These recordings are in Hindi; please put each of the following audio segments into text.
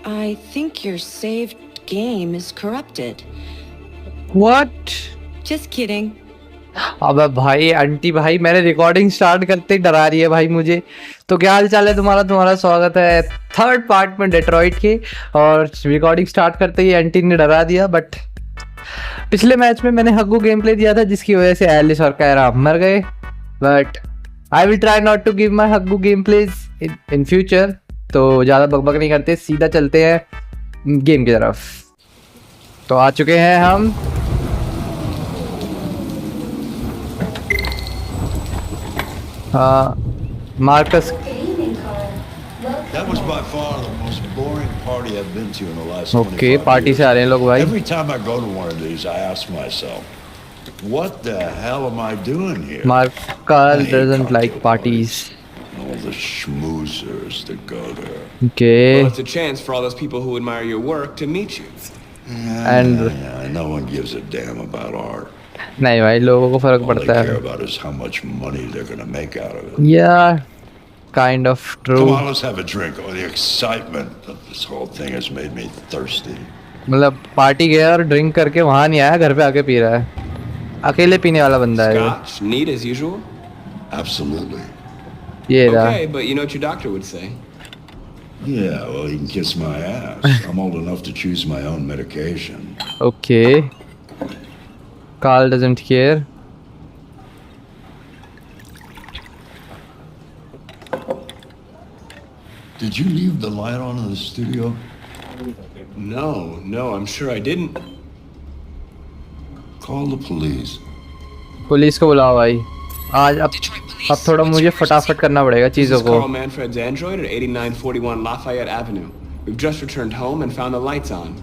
I think your saved game is corrupted. What? Just kidding. अबे भाई आंटी भाई मैंने रिकॉर्डिंग स्टार्ट करते ही डरा रही है भाई मुझे। तो क्या हाल चाल है तुम्हारा स्वागत है थर्ड पार्ट में डेट्रॉइट के। और रिकॉर्डिंग स्टार्ट करते ही आंटी ने डरा दिया। बट पिछले मैच में मैंने हग्गू गेम प्ले दिया था जिसकी वजह से एलिस और कायरा मर गए। But I will try not to give my हग्गू गेम प्लेज इन फ्यूचर। तो ज़्यादा बकबक नहीं करते, सीधा चलते हैं गेम की तरफ। तो आ चुके हैं हम। Marcus That was by far the most boring party I've been to in the last 25 okay party से आ रहे हैं लोग भाई। Every time I go to one of these, I ask myself, what the hell am I doing here? Markal doesn't like parties. All the schmoozers that go there. Okay. Well, it's a chance for all those people who admire your work to meet you. And no one gives a damn about art. नहीं भाई लोगों को फर्क All they पड़ता care है। about is how much money they're gonna make out of it. Yeah, kind of Come true. on, let's have a drink. Oh, the excitement of this whole thing has made me thirsty. मतलब पार्टी गया और ड्रिंक करके वहाँ नहीं आया, घर पे आके पी रहा है। अकेले पीने वाला बंदा है ये। Scotch, neat as usual. Absolutely. ये रहा। Okay, but you know what your doctor would say. Yeah, well, you can kiss my ass. I'm old enough to choose my own medication. Okay. Carl doesn't care. Did you leave the light on in the studio? No, I'm sure I didn't. Call the police. Police को बुलाओ भाई। आज अब थोड़ा मुझे फटाफट करना पड़ेगा This चीज़ों is को। Carl Manfred's android at 8941 Lafayette Avenue. We've just returned home and found the lights on.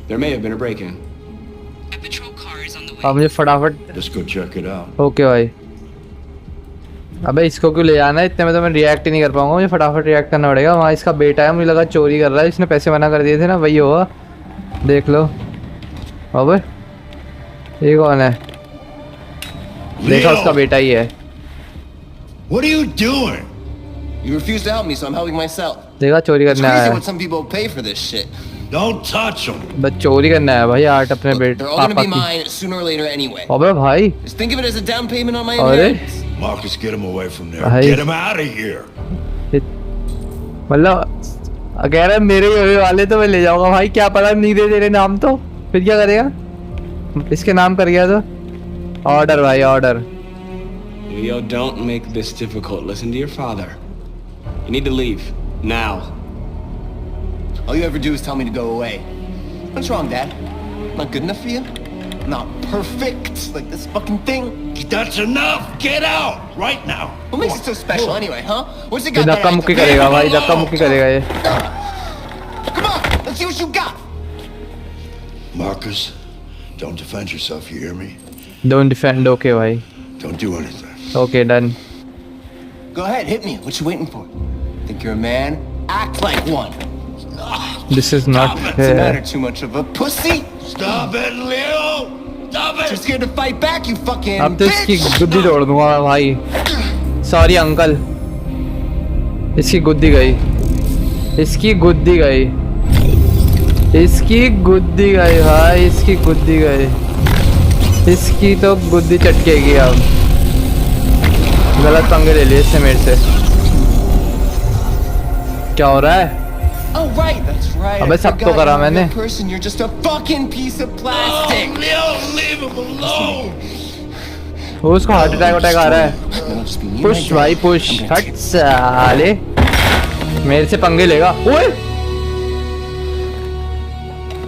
There may have been a break-in. A patrol car is on the way. अब मुझे फटाफट। Let's go check it out. Okay भाई। अबे इसको क्यों ले जाना है? इतने में तो मैं रिएक्ट ही नहीं कर पाऊंगा, मुझे फटाफट रिएक्ट करना पड़ेगा। वहाँ इसका बेटा है, मुझे लगा चोरी कर रहा है, इसने पैसे मना कर दिए थे ना, वही होगा। देख लो। अबे ये कौन है? देखा उसका बेटा ही है। What are you doing? You refuse to help me, so I'm helping myself. देखा चोरी It's करने आया crazy है। what some people pay for this shit. Don't touch him. बस चोरी करना है भाई आर्ट अपने Look, बेटे they're all gonna पापा be की। mine sooner or later anyway. अबे भाई Just think of it as a down payment on my अरे inheritance. Marcus, get him away from there. Hey. Get him out of here. मतलब कह रहा है मेरे ही होने वाले तो मैं ले जाऊंगा भाई, क्या पता नहीं दे तेरे नाम तो फिर क्या करेगा? इसके नाम कर गया तो ऑर्डर भाई order. Leo, don't make this difficult. Listen to your father. You need to leave. Now. All you ever do is tell me to go away. What's wrong, Dad? Not good enough for you? Not perfect like this fucking thing? That's enough. Get out right now. What makes it so special anyway, huh? What's it ये got that धक्का I मुक्की can करेगा pay? भाई, धक्का मुक्की करेगा ये। Come on, let's see what you got. Marcus, don't defend yourself. You hear me? Don't defend. Okay भाई Don't do anything. Okay done. Go ahead, hit me. What you waiting for? Think you're a man? Act like one. This is not Stop it. What's the matter? Too much of a pussy? Stop it, Leo. Stop You're it. scared to fight back, you fucking अब तो इसकी bitch! गुद्दी तोड़ दूंगा भाई। Sorry uncle. इसकी गुद्दी गई, इसकी गुद्दी गई, इसकी गुद्दी गई भाई, इसकी गुद्दी गई, इसकी तो गुद्दी चटकेगी। अब गलत पंगे ले लिए इससे मेरे से। क्या हो रहा है? Oh right, that's right. अबे I सब तो forgot करा you're a मैंने। real person, you're just a fucking piece of plastic. Oh, Leo, leave him alone. वो उसको हार्ट अटैक आ रहा है। It'll just be me and push my भाई dad. पुश। I'm gonna हट साले, मेरे से पंगे लेगा। ओए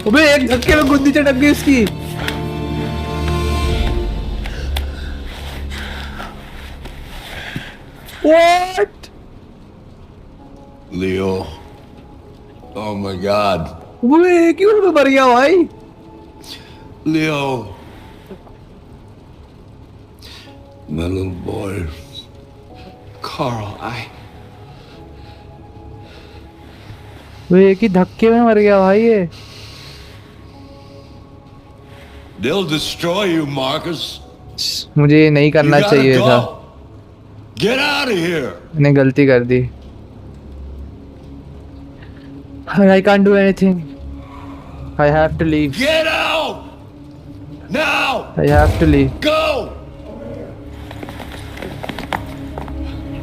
अबे एक धक्के में गुद्दी चटक गई उसकी। What? Leo. Oh my God. वो क्यों तो मर गया भाई? Leo. My little boy. Carl, वो एक ही धक्के में मर गया भाई ये। They'll destroy you, Marcus. मुझे ये नहीं You करना gotta चाहिए था, go. Get out of here. मैंने गलती कर दी। I can't do anything. I have to leave. Get out! Now! I have to leave. Go!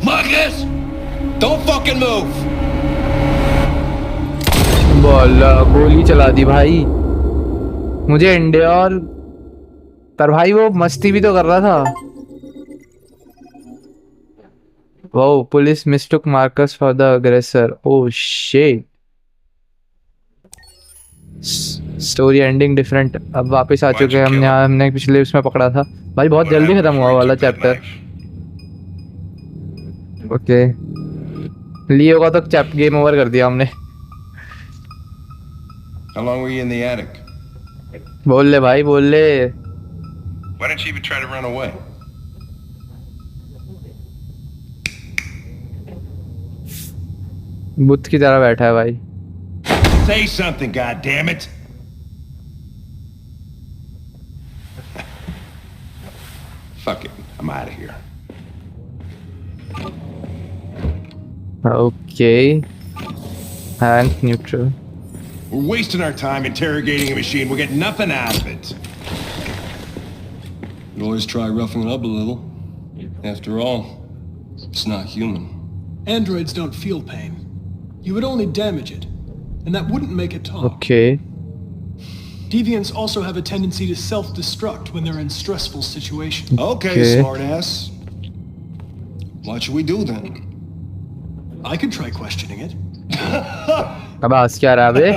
Marcus! Don't fucking move! बोला गोली चला दी भाई मुझे इंडिया और पर भाई वो मस्ती भी तो कर रहा था वो पुलिस मिस्टूक मार्कस फॉर द अग्रेसर oh shit story ending different अब वापस आ चुके हैं हमने पिछले उसमें पकड़ा था भाई बहुत जल्दी खत्म हुआ वाला चैप्टर ओके लियो का तो चैप्टर गेम ओवर कर दिया हमने How long were you in the attic? बोल ले भाई बोल ले Why didn't you even try to run away? बुत की तरह बैठा है भाई Say something, goddammit! Fuck it, I'm out of here. Okay. And neutral. We're wasting our time interrogating a machine. We'll get nothing out of it. You always try roughing it up a little. After all, it's not human. Androids don't feel pain. You would only damage it, and that wouldn't make it talk. Okay. Deviants also have a tendency to self-destruct when they're in stressful situations. Okay, Okay. smartass. What should we do then? I could try questioning it. अब आज क्या रहा बे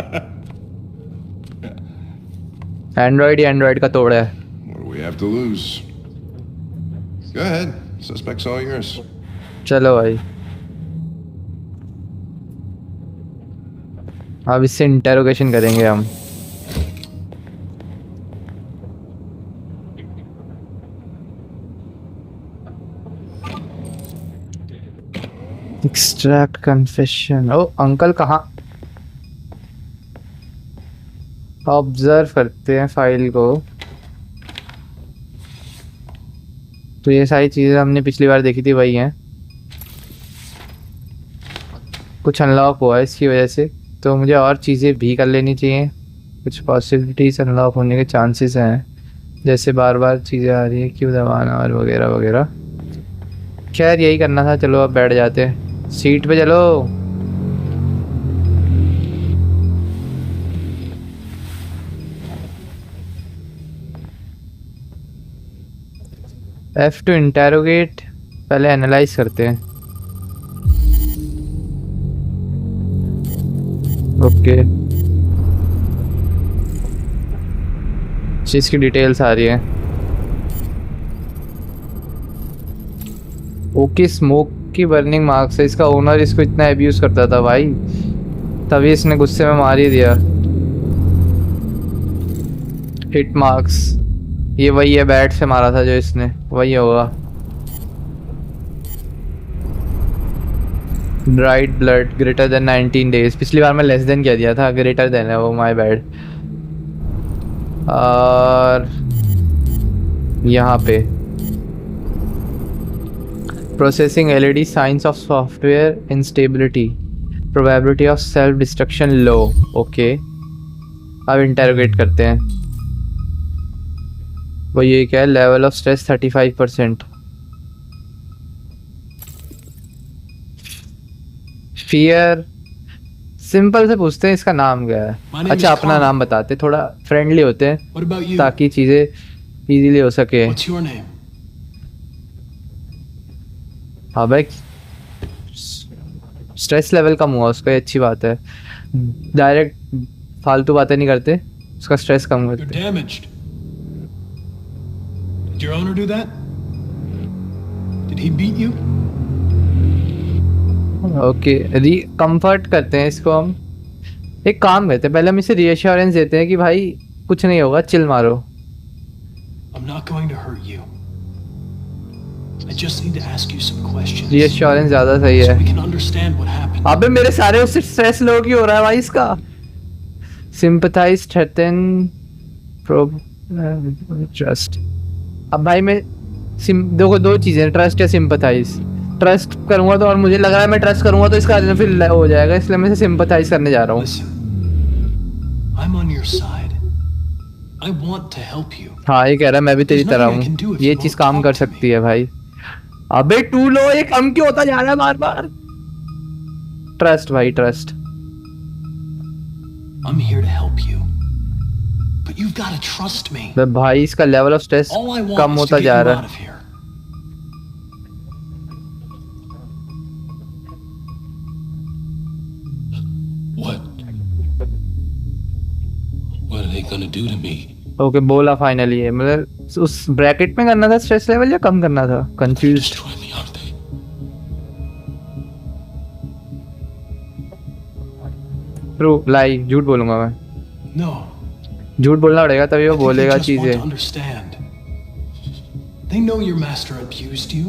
एंड्रॉइड ही एंड्रॉइड का तोड़ है What do we have to lose? Go ahead. Suspect's all yours. चलो भाई अब इससे इंटेरोगेशन करेंगे हम एक्सट्रैक्ट कन्फेशन ओ अंकल कहाँ ऑब्जर्व करते हैं फाइल को तो ये सारी चीज़ें हमने पिछली बार देखी थी वही हैं कुछ अनलॉक हुआ है इसकी वजह से तो मुझे और चीज़ें भी कर लेनी चाहिए कुछ पॉसिबिलिटीज अनलॉक होने के चांसेस हैं जैसे बार बार चीज़ें आ रही है क्यों दबाना और वगैरह वगैरह खैर यही करना था चलो अब बैठ जाते हैं सीट पे चलो F to interrogate पहले एनालाइज करते हैं ओके चीज़ की डिटेल्स आ रही है ओके स्मोक की बर्निंग मार्क्स है इसका ओनर इसको इतना अब्यूज करता था भाई तभी इसने गुस्से में मार ही दिया हिट मार्क्स ये वही है बैट से मारा था जो इसने वही होगा dried blood greater than 19 days पिछली बार मैं लेस देन कह दिया था ग्रेटर देन है वो माय बैड और यहाँ पे processing LED science of software instability probability of self destruction low okay अब इंटेरोगेट करते हैं वो ये क्या है level of stress 35% fear simple से पूछते हैं इसका नाम क्या है अच्छा अपना नाम बताते थोड़ा फ्रेंडली होते हैं What about you? ताकि चीज़ें इजीली हो सके What's your name? हाँ भाई स्ट्रेस लेवल कम हुआ उसका ये अच्छी बात है डायरेक्ट फालतू बातें नहीं करते उसका स्ट्रेस कम You're करते damaged. Did your owner do that? Did he beat you? Okay comfort करते हैं इसको हम एक काम करते हैं पहले हम इसे रीअश्योरेंस देते हैं कि भाई कुछ नहीं होगा चिल मारो I'm not going to hurt you. I just need to ask you some questions. Reassurance ज़्यादा सही So है we can understand what happened. अबे मेरे सारे उससे स्ट्रेस लो क्यों हो रहा है भाई इसका सिंपथाइज स्ट्रेंथन प्रोब ट्रस्ट अब भाई मैं देखो दो चीज़ें ट्रस्ट या सिंपथाइज ट्रस्ट करूंगा तो, और मुझे लग रहा है मैं ट्रस्ट करूंगा तो इसका फिर हो जाएगा, इसलिए मैं इसे सिंपैथाइज करने जा रहा हूँ। Listen, I'm on your side. I want to help you. हाँ, ये कह रहा है मैं भी तेरी There's तरह nothing I can do हूँ, if ये you चीज won't काम talk कर to सकती me. है भाई। अबे टू लो, ये कम क्यों होता जा रहा है बार बार? ट्रस्ट भाई, trust. I'm here to help you. But you've got to trust me. भाई इसका level of stress All I want come is होता to get जा you रहा out है। of here. What are they gonna do to me? Okay, बोला फाइनली है। मतलब उस ब्रैकेट में करना था स्ट्रेस लेवल या कम करना था? Confused. Destroy me, aren't they? True, lie, झूठ बोलूंगा मैं। No. झूठ बोलना पड़ेगा तभी वो I think they बोलेगा just want चीजें। to understand. They know your master abused you.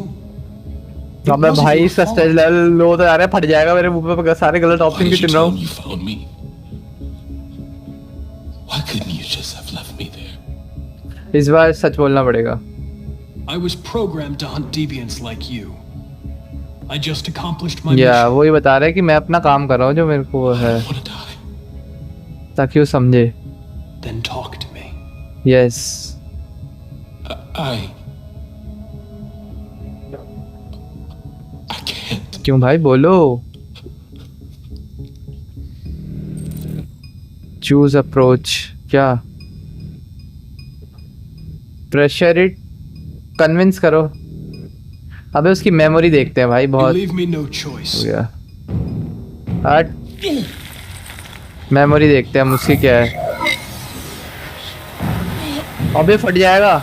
It अबे wasn't भाई your इसका fault. स्ट्रेस लेवल लो तो जा रहा है, फट जाएगा मेरे मुंह पे सारे गलत Why ऑप्शन did की you चुन रहा tell हूँ। me you found me? Why couldn't you just have left me there? इस बार सच बोलना पड़ेगा। I was programmed to hunt deviants like you. I just accomplished my या mission. वो ही बता रहा है कि मैं अपना काम कर रहा हूँ जो मेरे को वो है, I wanna die. ताकि वो समझे। Then talk to me. Yes, I can't. क्यों भाई, बोलो। चूज अप्रोच, क्या प्रेशर इट, कन्विंस करो। अबे उसकी मेमोरी देखते हैं भाई, You बहुत leave me no choice. हो गया। हट, मेमोरी देखते हैं मुझसे क्या है। अबे फट जाएगा।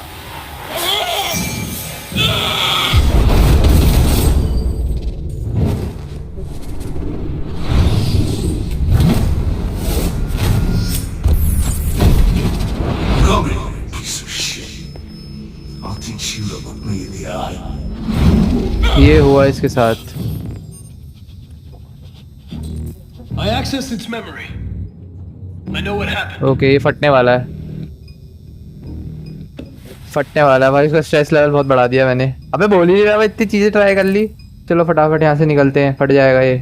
Come here, piece of shit. I'll teach you to look me in the eye. ये हुआ इसके साथ। I accessed its memory. I know what happened. Okay, ये फटने वाला है, फटने वाला है भाई। इसका स्ट्रेस लेवल बहुत बढ़ा दिया मैंने। अबे बोल ही नहीं रहा, इतनी चीजें ट्राई कर ली। चलो फटाफट यहाँ से निकलते हैं, फट जाएगा ये।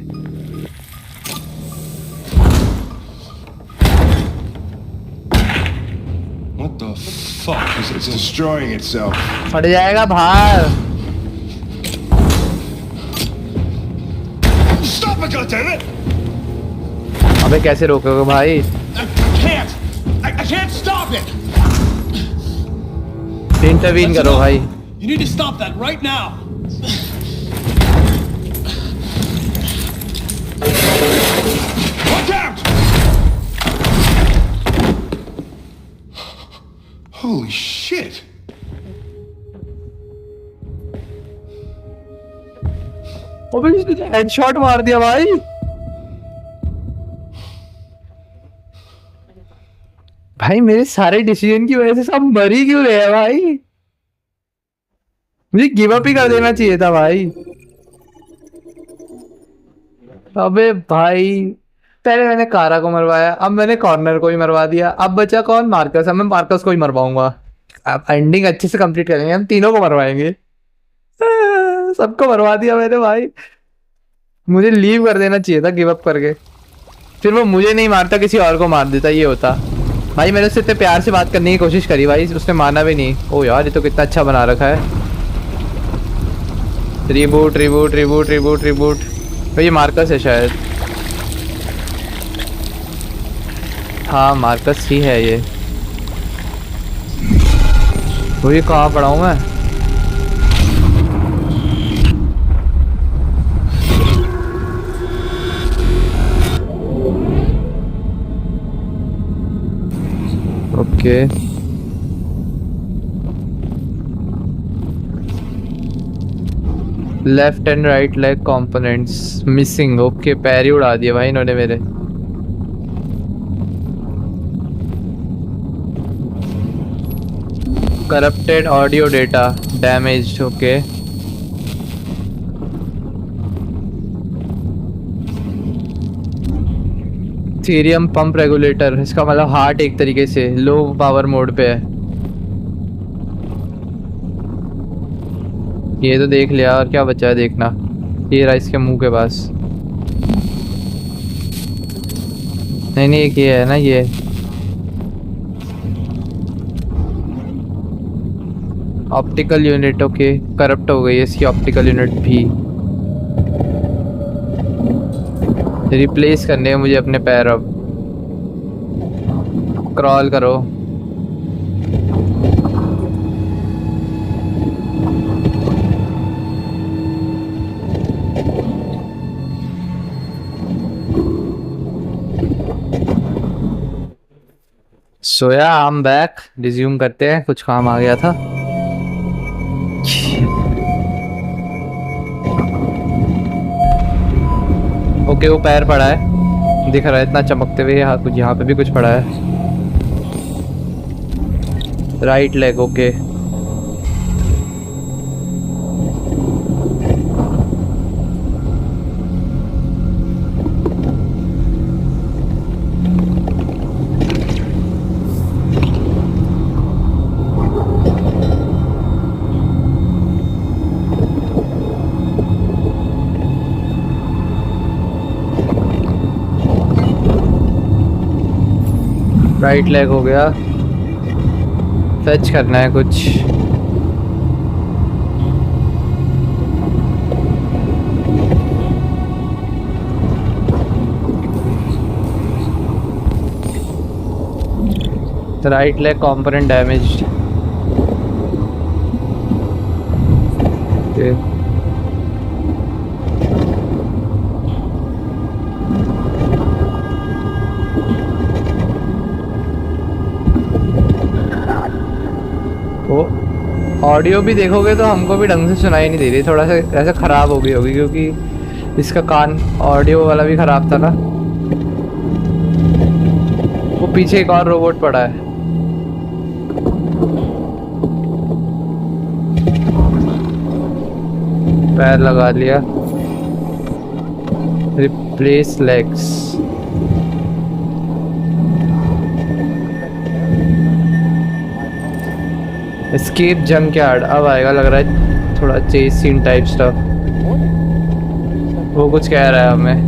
What the fuck is It's it? destroying itself. फट जाएगा बाहर। Stop it, goddammit! अबे कैसे रोकोगे भाई? I can't! I can't stop it! Intervene That's करो enough. भाई। You need to stop that right now. Watch out! Holy shit! अबे इसने हेडशॉट मार दिया भाई। भाई मेरे सारे डिसीजन की वजह से सब मर ही क्यों रहे हैं भाई? मुझे गिव अप ही कर देना चाहिए था भाई। अबे भाई, पहले मैंने कारा को मरवाया, अब मैंने कॉर्नर को ही मरवा दिया। अब बचा कौन? मार्कस। अब मैं मार्कस को ही मरवाऊंगा। अब एंडिंग अच्छे से कंप्लीट करेंगे, हम तीनों को मरवाएंगे। सबको मरवा दिया मैंने भाई। मुझे लीव कर देना चाहिए था गिव अप करके, फिर वो मुझे नहीं मारता, किसी और को मार देता, ये होता। भाई मैंने उससे इतने प्यार से बात करने की कोशिश करी भाई, उसने माना भी नहीं। ओ यार, ये तो कितना अच्छा बना रखा है। Reboot reboot reboot reboot reboot. तो ये मार्कस है शायद। हाँ मार्कस ही है ये। वो ये कहाँ पड़ा हूँ मैं? Okay left and right leg components missing. Okay, पैर ही उड़ा दिए भाई इन्होंने मेरे। Corrupted audio data damage. Okay thirium pump regulator, इसका मतलब हार्ट एक तरीके से लो पावर मोड पे है। ये तो देख लिया, और क्या बचा है देखना। ये रहा इसके मुंह के पास। नहीं एक ये है ना, ये ऑप्टिकल यूनिट। ओके, करप्ट हो गई है इसकी ऑप्टिकल यूनिट भी। रिप्लेस करने हैं मुझे अपने पैर। अब क्रॉल करो। सोया, आई एम बैक। रिज्यूम करते हैं, कुछ काम आ गया था। ओके, वो पैर पड़ा है, दिख रहा है इतना चमकते हुए। यहाँ पे भी कुछ पड़ा है। Right leg, okay. Right leg हो गया। फेच करना है कुछ। Right leg component damaged. Audio भी देखोगे तो हमको भी ढंग से सुनाई नहीं दे रही, थोड़ा सा ऐसा ख़राब हो गई होगी क्योंकि इसका कान ऑडियो वाला भी ख़राब था ना। वो पीछे एक और रोबोट पड़ा है। पैर लगा लिया। Replace legs. एस्केप जंकयार्ड अब आएगा लग रहा है, थोड़ा चेस सीन टाइप स्टफ। वो कुछ कह रहा है हमें।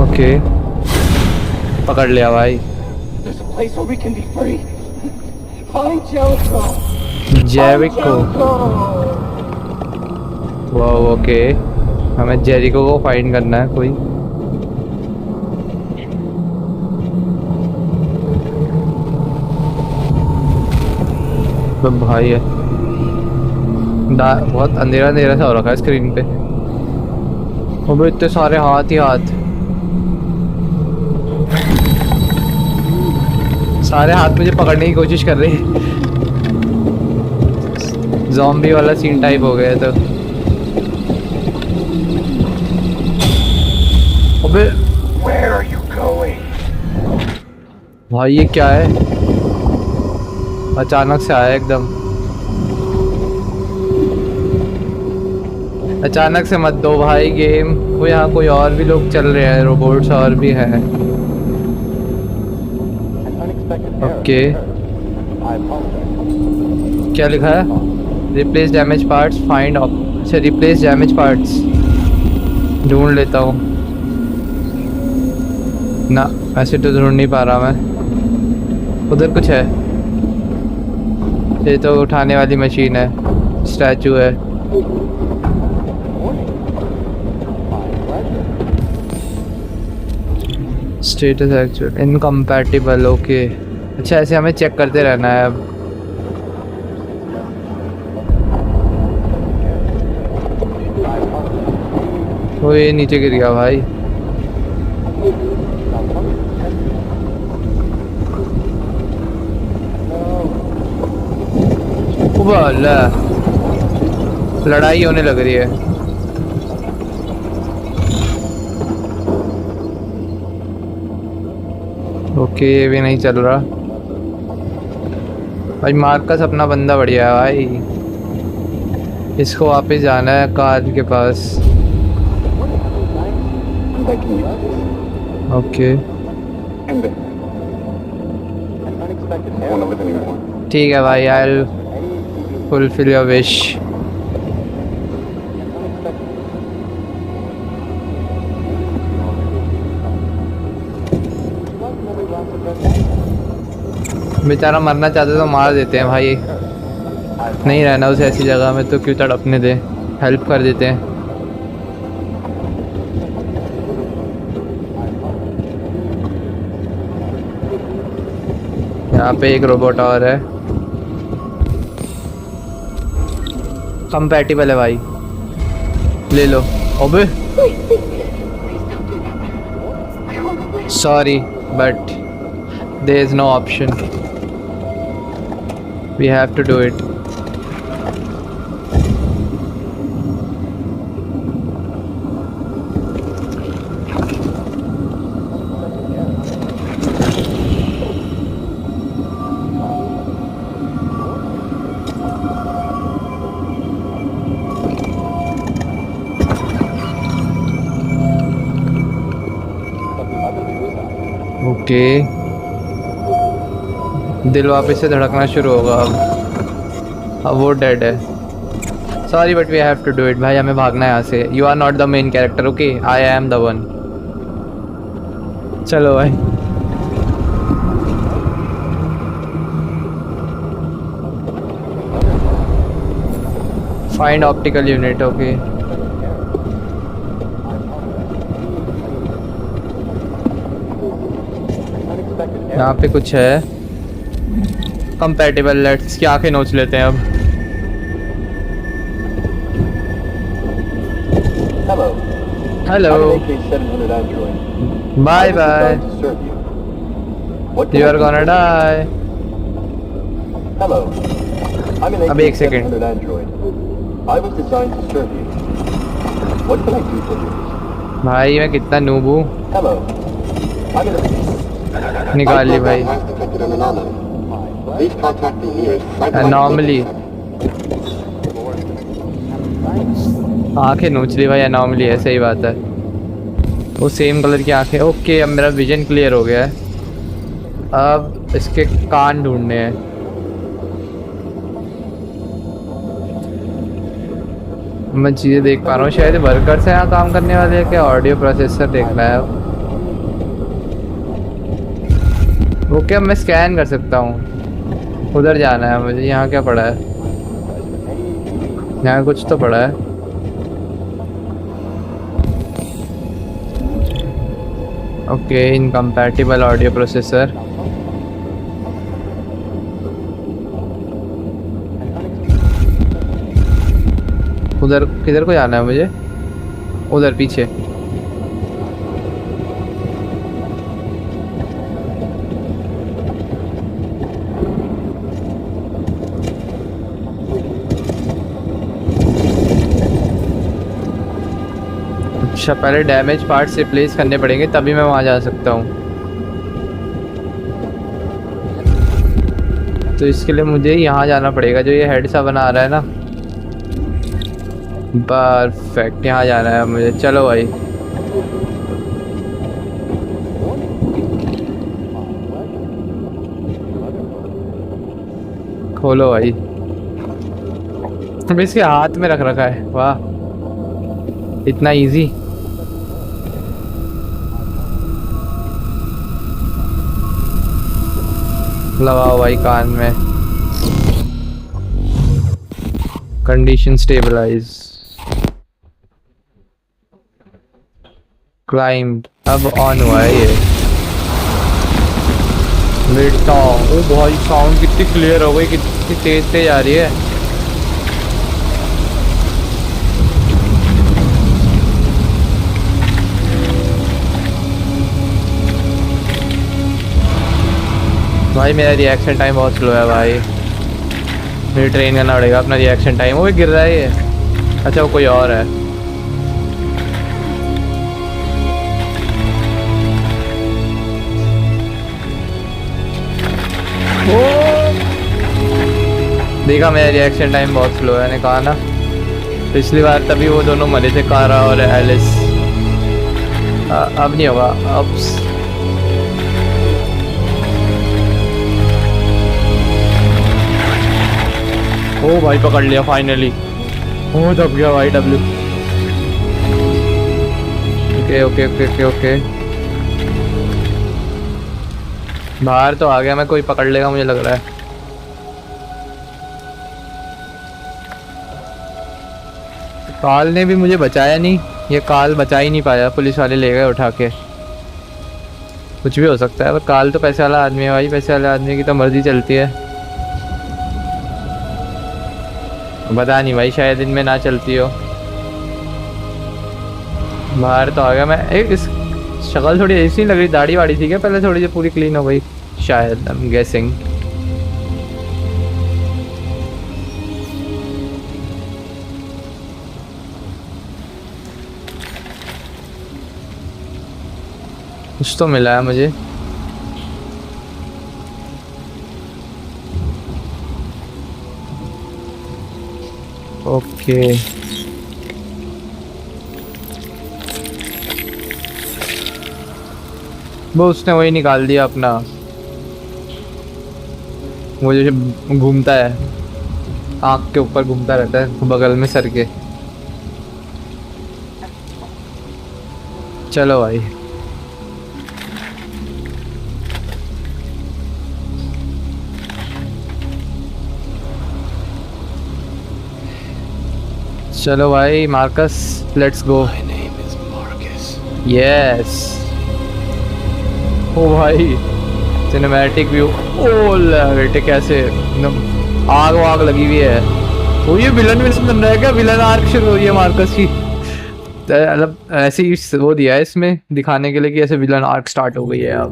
ओके, पकड़ लिया भाई। जेरिको। वाह, ओके, हमें जेरिको को फाइंड करना है कोई। भाई है बहुत अंधेरा अंधेरा सा हो रखा है स्क्रीन पे। वो इतने सारे हाथ ही हाथ, सारे हाथ मुझे पकड़ने की कोशिश कर रहे हैं। ज़ॉम्बी वाला सीन टाइप हो गया तो। अबे भाई ये क्या है, अचानक से आया एकदम। अचानक से मत दो भाई गेम। वो यहाँ कोई और भी लोग चल रहे हैं, रोबोट्स और भी हैं। ओके, क्या लिखा है? Replace damage parts, find. अच्छा, रिप्लेस डैमेज पार्ट्स ढूंढ लेता हूँ ना। ऐसे तो ढूंढ नहीं पा रहा मैं। उधर कुछ है। ये तो उठाने वाली मशीन है, स्टैचू है। Status actual incompatible. ओके, अच्छा ऐसे हमें चेक करते रहना है अब। वो ये नीचे गिर गया भाई। लड़ाई होने लग रही है। ओके, ये भी नहीं चल रहा भाई। मार्कस अपना बंदा बढ़िया है भाई। इसको वापस जाना है कार के पास। ओके ठीक है भाई, I will fulfil your wish. बेचारा मरना चाहता तो मार देते हैं भाई, नहीं रहना उसे ऐसी जगह में तो क्यों तड़पने दे, हेल्प कर देते हैं। यहाँ पे एक रोबोट और है, कंपैटिबल है भाई, ले लो। अबे sorry but there is no option, we have to do it. Okay दिल वापस से धड़कना शुरू होगा अब वो डेड है। Sorry but we have to do it भाई, हमें भागना है यहाँ से। You are not the main character, okay I am the one. चलो भाई फाइंड ऑप्टिकल यूनिट, ओके यहाँ पे कुछ है कंपैटिबल, लेट्स की आंखें नोच लेते हैं अब। Hello bye bye, you are gonna die. अब एक सेकेंड, भाई मैं कितना नूब हूँ, निकाल ली भाई एनॉमली, आंखें नोच ली भाई, एनॉमली है, सही बात है, वो सेम कलर की आंखें। ओके अब मेरा विजन क्लियर हो गया है, अब इसके कान ढूंढने हैं। मैं चीज़ें देख पा रहा हूँ, शायद वर्कर्स हैं यहाँ काम करने वाले हैं क्या, ऑडियो प्रोसेसर देखना है। ओके अब मैं स्कैन कर सकता हूँ, उधर जाना है मुझे। यहाँ क्या पड़ा है, यहाँ कुछ तो पड़ा है। ओके इनकम्पैटिबल ऑडियो प्रोसेसर, उधर किधर को जाना है मुझे, उधर पीछे। अच्छा पहले डैमेज पार्ट्स रिप्लेस करने पड़ेंगे तभी मैं वहाँ जा सकता हूँ, तो इसके लिए मुझे यहाँ जाना पड़ेगा, जो ये हेड सा बना रहा है ना। परफेक्ट, यहाँ जाना है मुझे। चलो भाई खोलो भाई, अब इसके हाथ में रख रखा है, वाह इतना इजी। लगाओ भाई कान में, कंडीशन स्टेबलाइज, क्लाइंब, अब ऑन हुआ है ये। बेटा ओ भाई साउंड कितनी क्लियर हो गई, कितनी तेज तेज आ रही है। भाई मेरा रिएक्शन टाइम बहुत स्लो है भाई, मुझे ट्रेन करना पड़ेगा अपना रिएक्शन टाइम। वो भी गिर रहा है ये, अच्छा वो कोई और है। देखा मेरा रिएक्शन टाइम बहुत स्लो है, मैंने कहा ना पिछली बार तभी वो दोनों मरे थे, कारा और एलिस। अब नहीं होगा, अब ओ भाई पकड़ लिया फाइनली, ओ दब गया भाई W. Okay okay okay okay okay बाहर तो आ गया मैं, कोई पकड़ लेगा मुझे लग रहा है। काल ने भी मुझे बचाया नहीं, ये काल बचा ही नहीं पाया, पुलिस वाले ले गए उठा के। कुछ भी हो सकता है, पर काल तो पैसे वाला आदमी है भाई, पैसे वाले आदमी की तो मर्जी चलती है। पता नहीं भाई, शायद इनमें ना चलती हो। बाहर तो आ गया मैं। इस शक्ल थोड़ी ऐसी लग रही, दाढ़ी वाड़ी थी क्या पहले, थोड़ी सी पूरी क्लीन हो गई शायद, आई एम गेसिंग। कुछ तो मिला है मुझे। ओके वो उसने वही निकाल दिया अपना, वो जो घूमता है आँख के ऊपर घूमता रहता है बगल में सर के। चलो भाई चलो भाई Marcus, let's go. My name is Marcus. Yes ओ भाई सिनेमैटिक व्यू, ओ बेटे कैसे एकदम आग वाग लगी हुई है। वो ये विलन बन रहा है क्या, विलन आर्क शुरू हुई है मार्कस की, मतलब ऐसे ही वो दिया है इसमें दिखाने के लिए कि ऐसे विलन आर्क स्टार्ट हो गई है अब।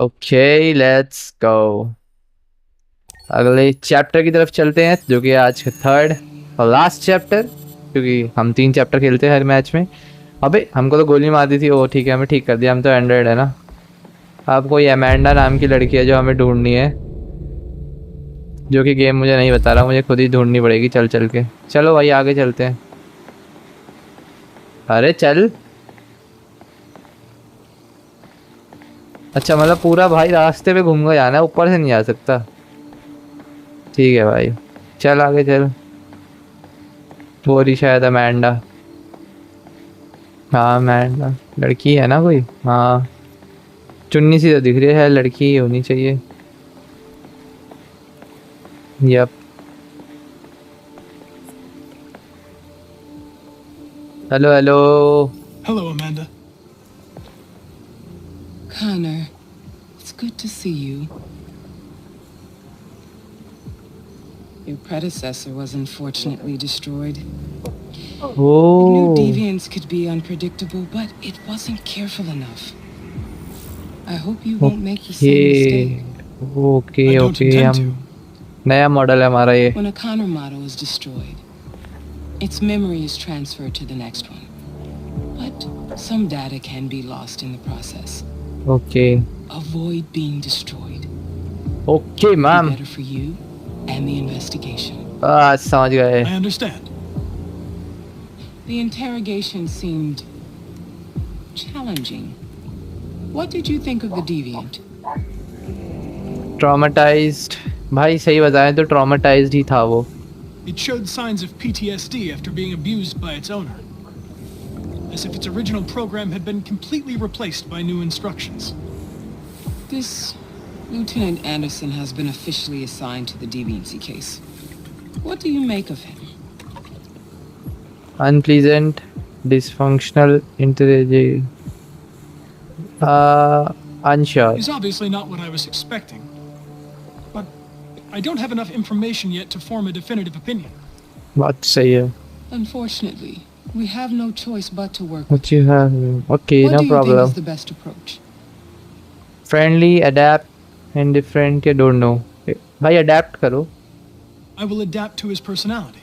ओके लेट्स गो, अगले चैप्टर की तरफ चलते हैं जो कि आज का थर्ड और लास्ट चैप्टर, क्योंकि हम 3 चैप्टर खेलते हैं हर मैच में। अबे हमको तो गोली मार दी थी, वो ठीक है हमें ठीक कर दिया, हम तो एंड्रॉइड है ना। अब कोई अमेंडा नाम की लड़की है जो हमें ढूंढनी है, जो कि गेम मुझे नहीं बता रहा, मुझे खुद ही ढूंढनी पड़ेगी चल चल के। चलो भाई आगे चलते हैं। अरे चल, अच्छा मतलब पूरा भाई रास्ते पे घूम कर जाना है, ऊपर से नहीं जा सकता। ठीक है भाई चल आगे चल। वो रही शायद अमेंडा, हाँ अमेंडा लड़की है ना कोई, हाँ चुन्नी सी तो दिख रही है, लड़की ही होनी चाहिए। Yup hello hello. Hello, Amanda. Connor, it's good to see you. Your predecessor was unfortunately destroyed. I knew Oh. deviants could be unpredictable, but it wasn't careful enough. I hope you won't make the same mistake. Okay I don't okay, intend हम to. नया मॉडल है हमारा ये। When a Connor model is destroyed, its memory is transferred to the next one. But some data can be lost in the process. Okay Avoid being destroyed. Okay Be ma'am, better for you and the investigation. समझ गए। I understand. The interrogation seemed challenging. What did you think of the deviant? Traumatised, भाई सही बताएं तो ट्रॉमेटाइज्ड ही था वो। It showed signs of PTSD after being abused by its owner. As if its original program had been completely replaced by new instructions. This Lieutenant Anderson has been officially assigned to the deviancy case. What do you make of him? Unpleasant, dysfunctional, intelligent, unsure. He's obviously not what I was expecting. But I don't have enough information yet to form a definitive opinion. बात सही है। Unfortunately, we have no choice but to work with What you have? Okay, What no do you problem. think is the best approach? Friendly, adapt, indifferent, you don't know. भाई adapt करो। I will adapt to his personality.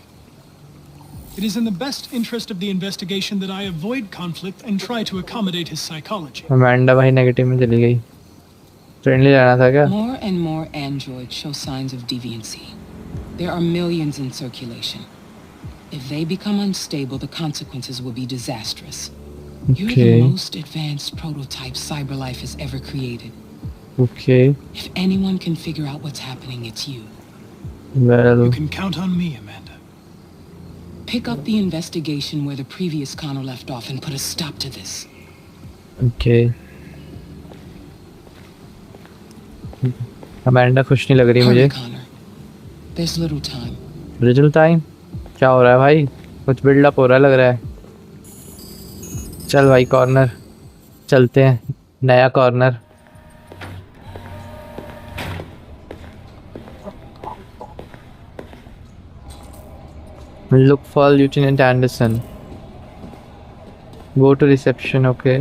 It is in the best interest of the investigation that I avoid conflict and try to accommodate his psychology. Amanda भाई नेगेटिव में चली गई। फ्रेंडली रहना था क्या? More and more androids show signs of deviancy. There are millions in circulation. If they become unstable, the consequences will be disastrous. You're Okay. the most advanced prototype CyberLife has ever created. Okay, If anyone can figure out what's happening, it's you. well, You can count on me, Amanda. Pick up the investigation where the previous Connor left off and put a stop to this. Okay Amanda खुश नहीं लग रही मुझे। Hurry, Connor. There's little time. Result time क्या हो रहा है भाई? कुछ बिल्डअप हो रहा है लग रहा है। चल भाई कॉर्नर चलते हैं, नया corner. Look for Lieutenant Anderson. Go to reception, okay.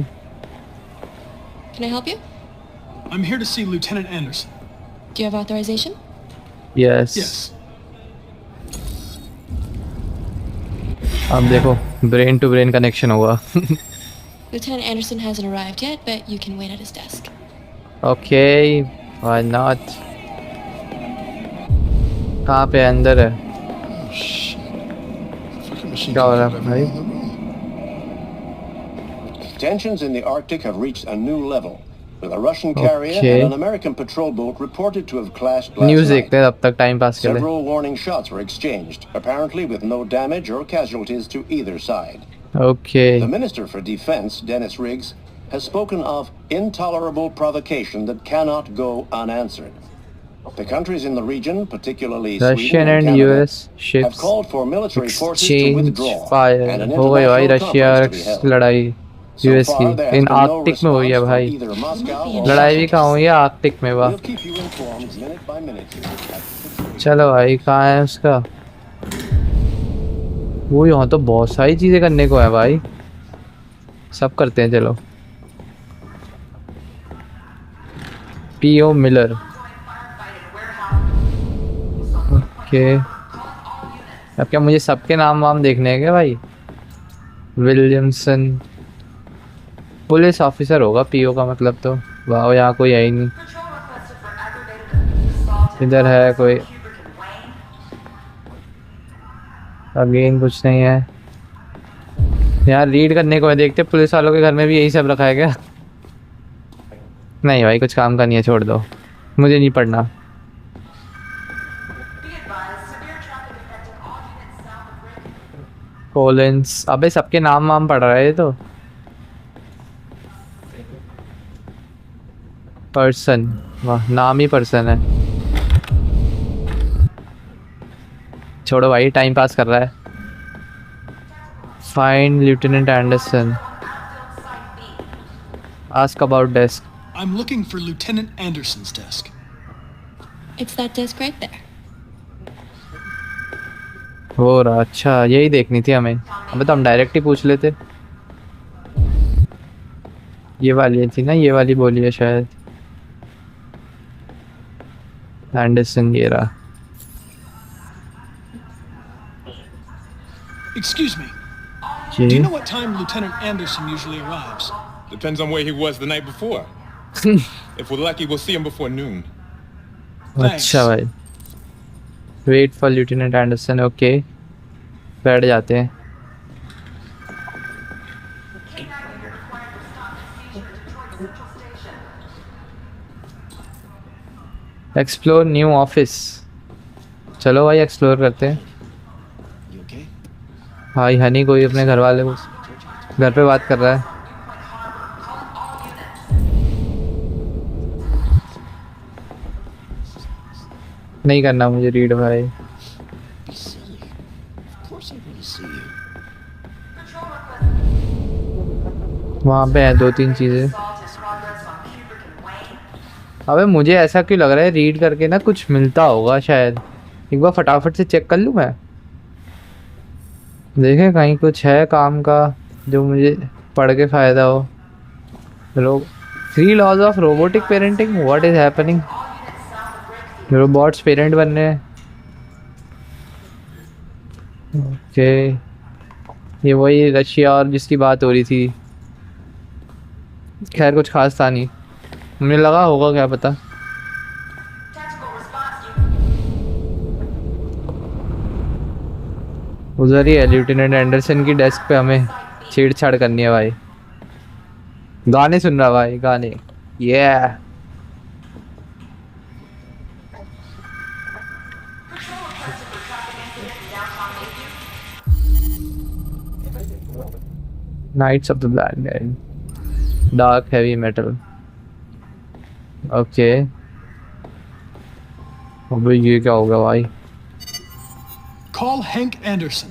Can I help you? I'm here to see Lieutenant Anderson. Do you have authorization? Yes. Yes. अब देखो ब्रेन टू ब्रेन कनेक्शन होगा। Lieutenant Anderson hasn't arrived yet, but you can wait at his desk. Okay, why not? कहाँ पे है? अंदर है। क्या हो रहा है भाई? Tensions in the Arctic have reached a new level, with a Russian carrier Okay. and an American patrol boat reported to have clashed last news night. देखते हैं तब तक टाइम पास के लिए। Several warning shots were exchanged, apparently with no damage or casualties to either side. Okay. The Minister for Defense, Dennis Riggs, has spoken of intolerable provocation that cannot go unanswered. The countries in the region, particularly Russian Sweden and and Canada, US have ships called for military forces to exchange withdraw fire। and an हो गई भाई international Russia conference to be held. लड़ाई So यूएस far, की there has in been no Arctic में हुई है response from भाई। either Moscow or लड़ाई भी Washington. कहाँ हुई है? आर्कटिक में वाह। We'll keep you informed minute by minute as the situation. चलो भाई कहाँ है उसका? वो यहाँ तो बहुत सारी चीजें करने को है भाई, सब करते हैं चलो। PO Miller, okay. अब क्या मुझे सबके नाम वाम देखने हैं क्या भाई? विलियमसन पुलिस ऑफिसर होगा पीओ का मतलब तो। वाह यहाँ कोई है ही नहीं। इधर है कोई? अगेन कुछ नहीं है यार। रीड करने को है, देखते पुलिस वालों के घर में भी यही सब रखा है क्या? नहीं भाई कुछ काम का नहीं है, छोड़ दो, मुझे नहीं पढ़ना। कोलिंस, अबे सबके नाम वाम पढ़ रहा है ये तो। पर्सन, वाह नाम ही पर्सन है। छोड़ो भाई टाइम पास कर रहा है। Find lieutenant Anderson, ask about desk. I'm looking for Lieutenant Anderson's desk. It's that desk right there. हो रहा, अच्छा यही देखनी थी हमें। अबे तो हम डायरेक्ट ही पूछ लेते। ये वाली थी ना, ये वाली बोली है शायद। एंडरसन ये रहा। Excuse me. Do you know what time Lieutenant Anderson usually arrives? Depends on where he was the night before. If we're lucky, we'll see him before noon. अच्छा भाई, wait for lieutenant Anderson. Okay बैठ जाते हैं। एक्सप्लोर न्यू ऑफिस, चलो भाई एक्सप्लोर करते हैं। भाई हनी कोई अपने घर वाले को घर पे बात कर रहा है। नहीं करना मुझे रीड भाई। वहाँ पे है दो तीन चीज़ें। अबे मुझे ऐसा क्यों लग रहा है रीड करके ना कुछ मिलता होगा शायद। एक बार फटाफट से चेक कर लूँ मैं, देखें कहीं कुछ है काम का जो मुझे पढ़ के फ़ायदा हो। 3 laws of robotic parenting, what is happening? Robots parent बन रहे हैं। ओके ये वही रशिया और जिसकी बात हो रही थी। खैर कुछ खास था नहीं, मुझे लगा होगा क्या पता। उधर ही है लेफ्टिनेंट एंडरसन की डेस्क पे, हमें छेड़छाड़ करनी है भाई। गाने सुन रहा भाई, गाने। ये knights of the black dead. Dark heavy metal. Okay, अबे ये क्या हो गया भाई? Call Hank Anderson.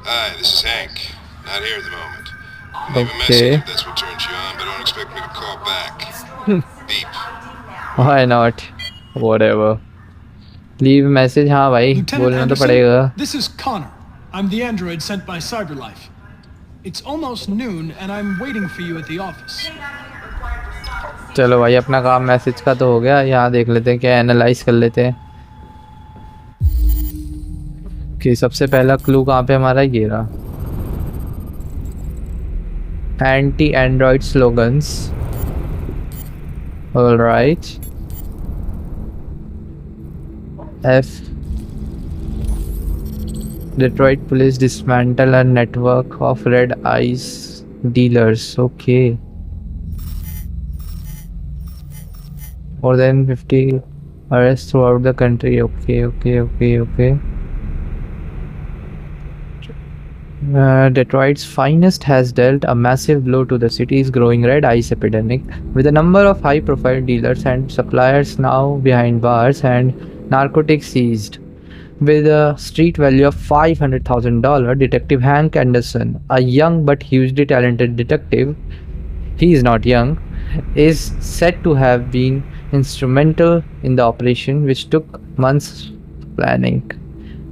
Hi, this is Hank. Not here at the moment. Leave a message if that's what turns you on, but don't expect me to call back. Beep. Why not? Whatever. Leave message. हाँ भाई, बोलना तो पड़ेगा। This is Connor. I'm the android sent by CyberLife. It's almost noon and I'm waiting for you at the office. चलो भाई, अपना काम मैसेज का तो हो गया। यहाँ देख लेते हैं, क्या एनालाइज कर लेते हैं कि सबसे पहला क्लू कहाँ पे हमारा ये रहा। Anti Android slogans. Alright. F. Detroit police dismantle a network of red eyes dealers. Okay. More than 50 arrests throughout the country. Okay. Detroit's finest has dealt a massive blow to the city's growing red eyes epidemic, with a number of high-profile dealers and suppliers now behind bars and narcotics seized. With a street value of $500,000, Detective Hank Anderson, a young but hugely talented detective, he is not young, is said to have been instrumental in the operation, which took months planning.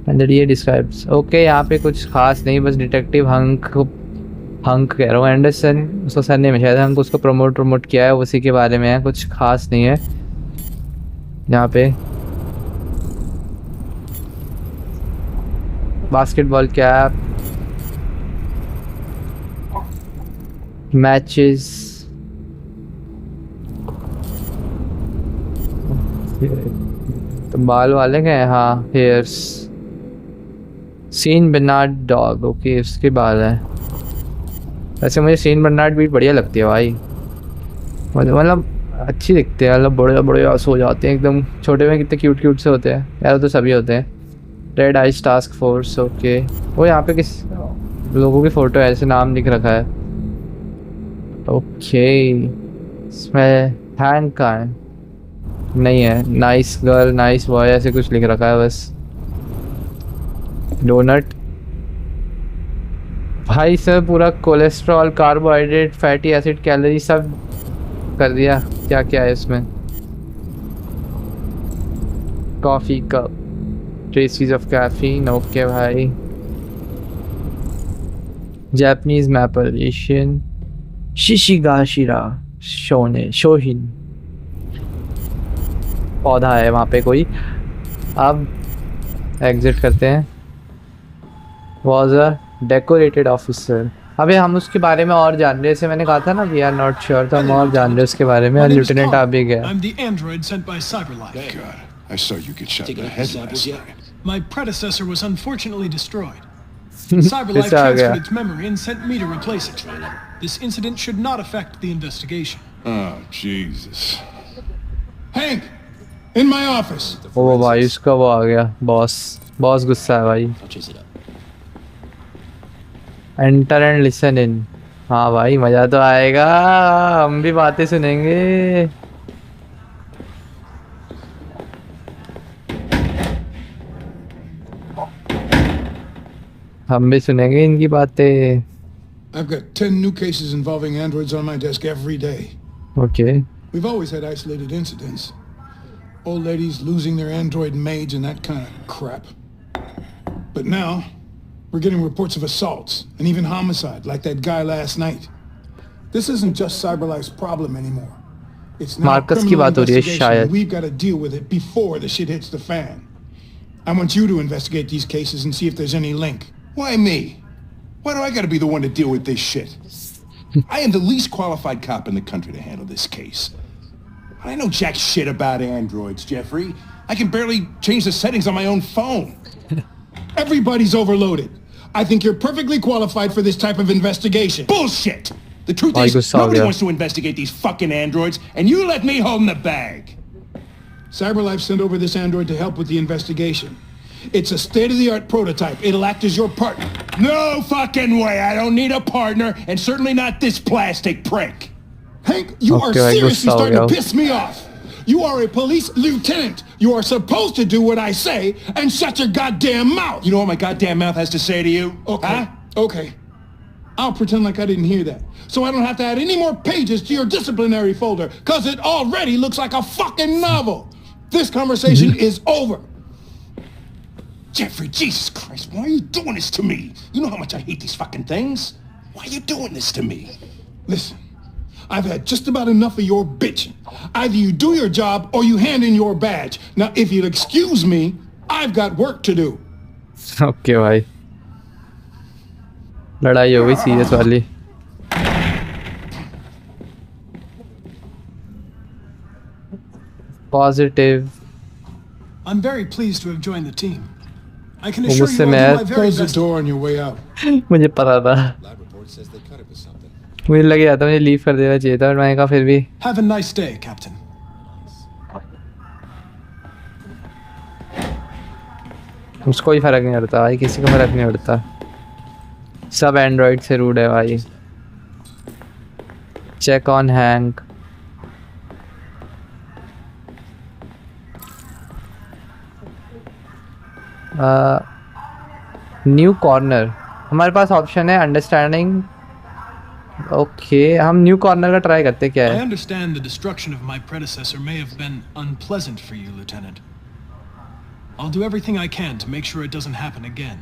And the DA describes. Okay, यहाँ पे कुछ खास नहीं, बस डिटेक्टिव हंक कह रहा हूँ, एंडरसन उसका सरनेम है शायद, हंक उसको प्रमोट किया है, उसी के बारे में है, कुछ खास नहीं है यहाँ पे। बास्केटबॉल कैप, मैचेस, तो बाल वाले गए, हाँ hairs, saint Bernard dog. Okay, उसके बाल हैं। वैसे मुझे सेंट बर्नार्ड भी बढ़िया लगती है भाई, मतलब अच्छी दिखते हैं, मतलब बड़े सो जाते हैं एकदम, छोटे में कितने क्यूट से होते हैं यार, तो सभी होते हैं। Red eyes task force. Okay, वो यहाँ पे किस लोगों की फ़ोटो है, ऐसे नाम लिख रखा है। ओके, इसमें हैंक का है नहीं है, नाइस गर्ल, नाइस बॉय, ऐसे कुछ लिख रखा है बस। डोनट भाई, सर पूरा cholesterol, carbohydrate, fatty acid, calorie सब कर दिया। क्या क्या है इसमें? Coffee cup, traces of caffeine. Okay भाई, जापानीज मैपल, एशियन शिशिगाशिरा शोहिन, पौधा है वहाँ पे कोई। अब एग्जिट करते हैं। Was a decorated officer. अबे हम उसके बारे में और जान रहे, जैसे मैंने कहा था ना, वी आर नॉट श्योर, तो हम और जान रहे उसके बारे में। लेफ्टिनेंट आ भी गया। I'm the android sent by CyberLife. God, I saw you get shot in the head last night. My predecessor was unfortunately destroyed. CyberLife transferred its memory and sent me to replace it. This incident should not affect the investigation. Oh, Jesus. Hank, in my office. ओ भाई, उसका वो आ गया, बॉस गुस्सा है भाई। Enter and listen in. हाँ भाई, मज़ा तो आएगा, हम भी बातें सुनेंगे। हम भी सुनेंगे इनकी बातें। I've got 10 new cases involving androids on my desk every day. Okay. We've always had isolated incidents. Old ladies losing their android maids and that kind of crap. But now, we're getting reports of assaults and even homicide, like that guy last night. This isn't just CyberLife's problem anymore. It's now criminal investigation, and we've got to deal with it before the shit hits the fan. I want you to investigate these cases and see if there's any link. Why me? Why do I gotta be the one to deal with this shit? I am the least qualified cop in the country to handle this case. I know jack shit about androids, Jeffrey. I can barely change the settings on my own phone. Everybody's overloaded. I think you're perfectly qualified for this type of investigation. Bullshit! The truth is, nobody wants to investigate these fucking androids, and you let me hold the bag. CyberLife sent over this android to help with the investigation. It's a state-of-the-art prototype. It'll act as your partner. No fucking way. I don't need a partner, and certainly not this plastic prick. Hank, you are Okay, भाई, seriously गुस्सा हो starting गया to हूँ। piss me off. You are a police lieutenant. You are supposed to do what I say and shut your goddamn mouth. You know what my goddamn mouth has to say to you? Okay. Huh? Okay. I'll pretend like I didn't hear that. So I don't have to add any more pages to your disciplinary folder, because it already looks like a fucking novel. This conversation is over. Jeffrey, Jesus Christ, why are you doing this to me? You know how much I hate these fucking things. Why are you doing this to me? Listen, I've had just about enough of your bitching. Either you do your job or you hand in your badge. Now, if you'll excuse me, I've got work to do. Okay भाई, लड़ाई हो गई सीरियस वाली। Positive. I'm very pleased to have joined the team. I can वो assure मुझसे you I'll मैं- do my very Close the best. door on your way out. मुझे पता था, मुझे लग रहा था मुझे लीव कर देना चाहिए था, और मैंने कहा फिर भी Have a nice day, Captain. उसको कोई फर्क नहीं पड़ता भाई, किसी को फर्क नहीं पड़ता, सब एंड्रॉइड से रूड है भाई। Check on Hank. New corner, हमारे पास ऑप्शन है अंडरस्टैंडिंग। ओके, हम न्यू कॉर्नर का ट्राई करते हैं, क्या I है? understand the destruction of my predecessor may have been unpleasant for you, Lieutenant. I'll do everything I can to make sure it doesn't happen again.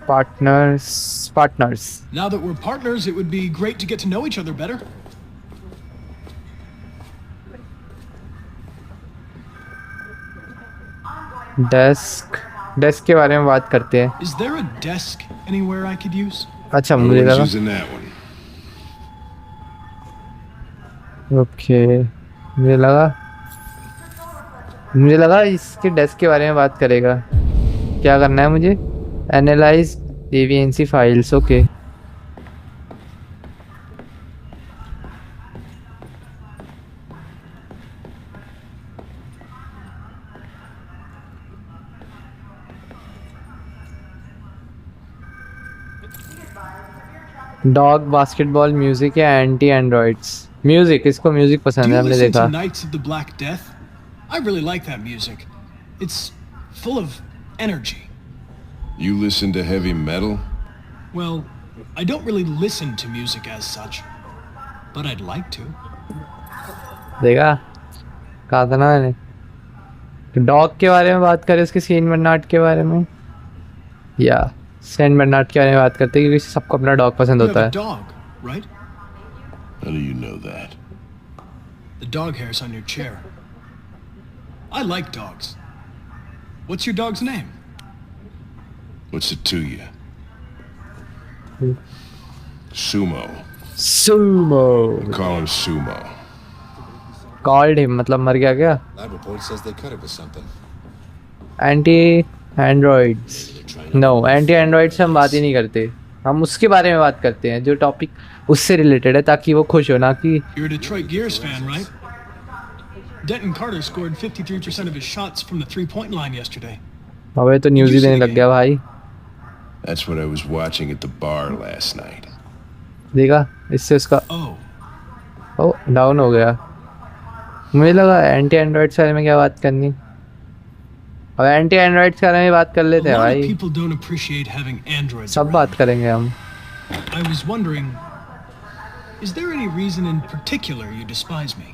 Partners. Now that we're partners, it would be great to get to know each other better. Desk के बारे में बात करते हैं। Is there a desk anywhere I could use? अच्छा, मुझे Nobody's लगा using that one. ओके, मुझे लगा इसके डेस्क के बारे में बात करेगा। क्या करना है मुझे? Analyse deviancy files. Okay, dog, basketball, music या एंटी एंड्रॉइड्स। म्यूजिक, इसको म्यूजिक Do पसंद है, you हमने listen देखा। to Knights of the Black Death? I really like that music. It's full of energy. You listen to heavy metal? Well, I don't really listen to music as such, but I'd like to. देखा, कहा था ना मैंने। डॉग के बारे में बात करें, उसके सेंट बर्नार्ड के बारे में, या सेंट बर्नार्ड के बारे में बात करते हैं, क्योंकि सबको अपना डॉग पसंद You होता have a है। dog, right? How do you know that? The dog hairs on your chair. I like dogs. What's your dog's name? What's it to you? Sumo. Sumo। Call him Sumo. Called him मतलब मर गया क्या? Lab report says they cut it with something. Anti androids. No, anti android से हम बात ही नहीं करते, हम उसके बारे में बात करते हैं जो टॉपिक उससे रिलेटेड है, ताकि वो खुश हो ना कि You're a Detroit Gears fan, right? Denton Carter scored 53% of his shots from the three-point line yesterday. अबे तो न्यूज़ ही देने लग गया भाई। That's what I was watching at the bar last night. देखा, इससे उसका Oh, ओ डाउन हो गया। मुझे लगा एंटी एंड्रॉइड के बारे में क्या बात करनी, अब एंटी एंड्रॉइड के बारे में बात कर a लेते हैं lot of भाई, people don't appreciate having androids सब around. बात करेंगे हम। I was wondering, is there any reason in particular you despise me?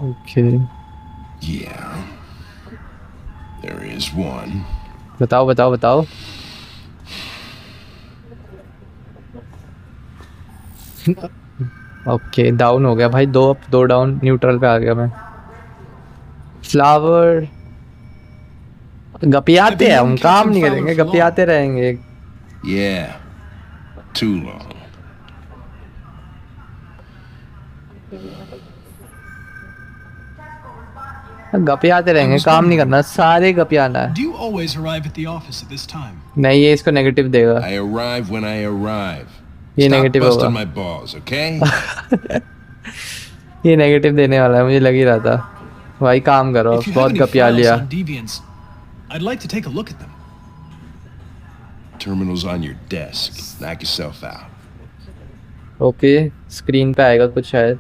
Okay, Yeah. There is one. बताओ बताओ बताओ। ओके, डाउन हो गया भाई, दो डाउन, न्यूट्रल पे आ गया मैं। फ्लावर, गपियाते हैं हम, काम नहीं करेंगे, गपियाते रहेंगे। Yeah. Too long. गपियाते रहेंगे, काम नहीं करना, सारे गपियाना है। Do you always arrive at the office at this time? नहीं, ये इसको नेगेटिव देगा, I arrive when I arrive. ये Stop नेगेटिव होगा, busting my balls, okay? ये नेगेटिव देने वाला है, मुझे लग ही रहा था। भाई काम करो, If you have बहुत any गपिया files लिया। on deviants, I'd like to take a look at them. Terminal's on your desk. Knock yourself out. Okay, screen पे आएगा कुछ शायद।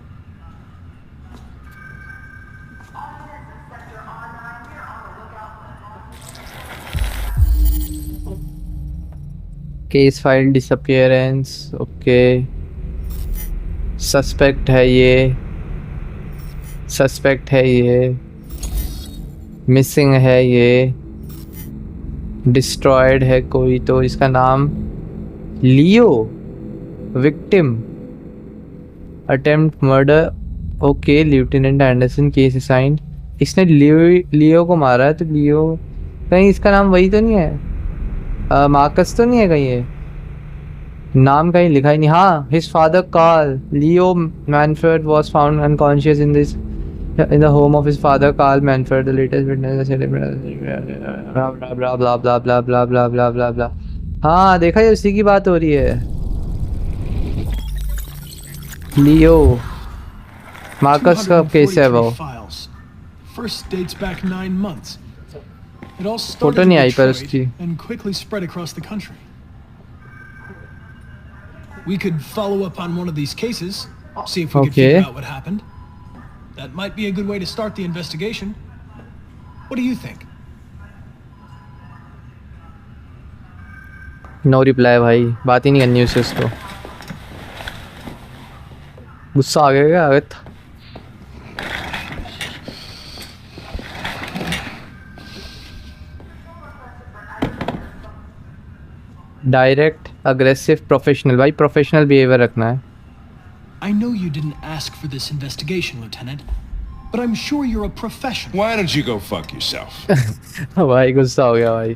Case file disappearance, okay. Suspect है ये, मिसिंग है ये, डिस्ट्रॉयड है कोई, तो इसका नाम Leo, victim, attempt murder, okay. Lieutenant Anderson, case assigned. इसने लियो को मारा है, तो लियो कहीं इसका नाम वही तो नहीं है, मार्कस तो नहीं है कहीं, ये नाम कहीं लिखा ही नहीं। हाँ, his father Carl Leo Manfred was found unconscious in the home of his father Carl Manfred, the latest witness, blah blah blah blah blah blah blah blah blah blah। हाँ, देखा ये उसी की बात हो रही है। लियो मार्कस का केस है वो। First dates back 9 months. It all photo started नहीं in आई पर Detroit उसकी। and quickly spread across the country. We could follow up on one of these cases, see if we could figure out what happened. That might be a good way to start the investigation. What do you think? No reply भाई, बात ही नहीं करनी उससे, उसको गुस्सा आ गया क्या? अगत डायरेक्ट, अग्रेसिव, प्रोफेशनल। भाई प्रोफेशनल बिहेवियर रखना है। I know you didn't ask for this investigation, Lieutenant, but I'm sure you're a professional. Why don't you go fuck yourself? भाई गुस्सा हो गया भाई।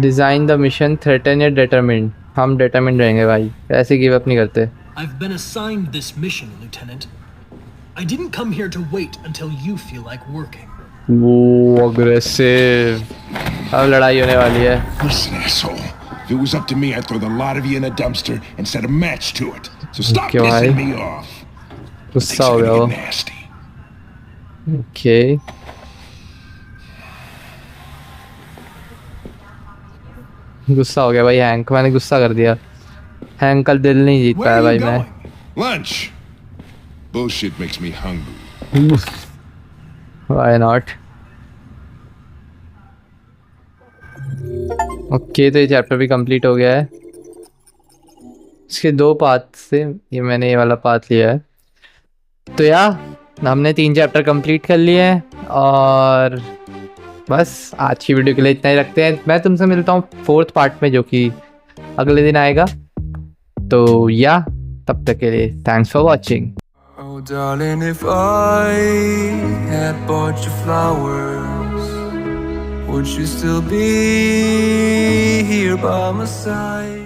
डिजाइन द मिशन, थ्रेटन या डिटरमिन्ड। हम डिटरमिन्ड रहेंगे भाई, ऐसे गिव अप नहीं करते। I've been assigned this mission, Lieutenant. I didn't come here to wait until you feel like working. वो अग्रेसिव, अब लड़ाई होने वाली है। Listen, asshole. If it was up to me, I'd throw the lot of you in a dumpster and set a match to it. So stop pissing me off. गुस्सा हो गया वो। ओके, गुस्सा हो गया भाई हैंक, मैंने गुस्सा कर दिया। हैंक का दिल नहीं जीत पाया भाई मैं। Lunch. Bullshit makes me hungry. Why not? Okay, तो ये चैप्टर भी कंप्लीट हो गया है। इसके 2 पार्ट से ये मैंने ये वाला पार्ट लिया है। तो यार हमने 3 चैप्टर कंप्लीट कर लिए हैं और बस आज की वीडियो के लिए इतना ही रखते हैं। मैं तुमसे मिलता हूँ 4th पार्ट में, जो कि अगले दिन आएगा। तो या तब तक के लिए thanks for watching. Oh darling, if I had bought you flowers, would you still be here by my side?